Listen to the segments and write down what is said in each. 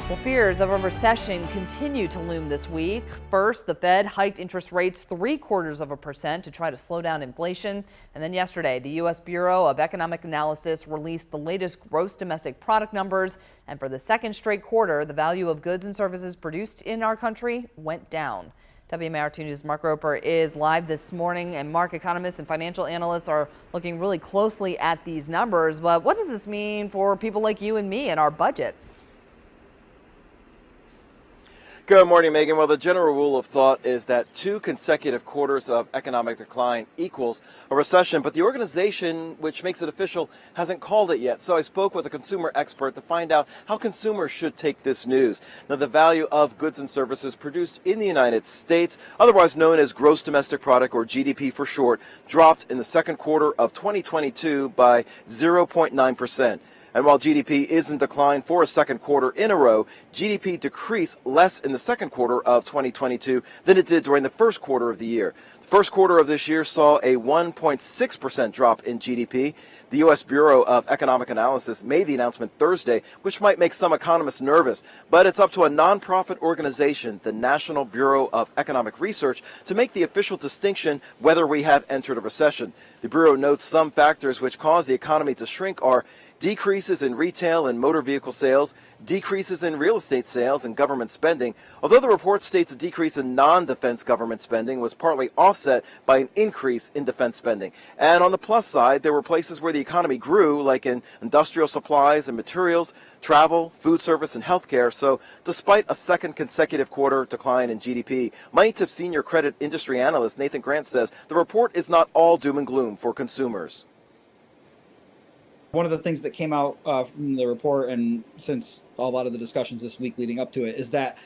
Well, fears of a recession continue to loom this week. First, the Fed hiked interest rates 0.75% to try to slow down inflation. And then yesterday, the U.S. Bureau of Economic Analysis released the latest gross domestic product numbers. And for the second straight quarter, the value of goods and services produced in our country went down. WMAR2 News' Mark Roper is live this morning. And Mark, economists and financial analysts are looking really closely at these numbers. But what does this mean for people like you and me and our budgets? Good morning, Megan. Well, the general rule of thought is that 2 consecutive quarters of economic decline equals a recession, but the organization which makes it official hasn't called it yet. So I spoke with a consumer expert to find out how consumers should take this news. Now, the value of goods and services produced in the United States, otherwise known as gross domestic product or GDP for short, dropped in the second quarter of 2022 by 0.9%. And while GDP is in decline for a second quarter in a row, GDP decreased less in the second quarter of 2022 than it did during the first quarter of the year. The first quarter of this year saw a 1.6% drop in GDP. The U.S. Bureau of Economic Analysis made the announcement Thursday, which might make some economists nervous. But it's up to a nonprofit organization, the National Bureau of Economic Research, to make the official distinction whether we have entered a recession. The Bureau notes some factors which cause the economy to shrink are decreases in retail and motor vehicle sales, decreases in real estate sales and government spending, although the report states a decrease in non-defense government spending was partly offset by an increase in defense spending. And on the plus side, there were places where the economy grew, like in industrial supplies and materials, travel, food service, and healthcare. So despite a second consecutive quarter decline in GDP, Money-Tip senior credit industry analyst Nathan Grant says the report is not all doom and gloom for consumers. One of the things that came out from the report, and since a lot of the discussions this week leading up to it, is that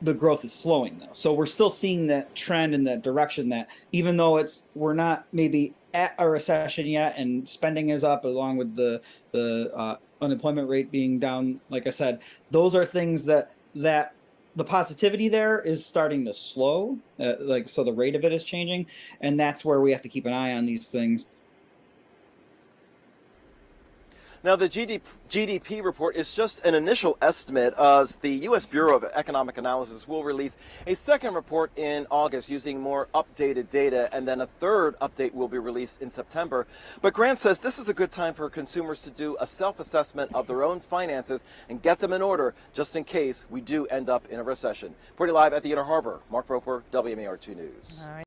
the growth is slowing though. So we're still seeing that trend in that direction, that even though we're not maybe at a recession yet and spending is up along with the unemployment rate being down, like I said, those are things that the positivity there is starting to slow, so the rate of it is changing, and that's where we have to keep an eye on these things. Now, the GDP report is just an initial estimate, as the U.S. Bureau of Economic Analysis will release a second report in August using more updated data, and then a third update will be released in September. But Grant says this is a good time for consumers to do a self-assessment of their own finances and get them in order, just in case we do end up in a recession. Reporting live at the Inner Harbor, Mark Roper, WMAR2 News. All right.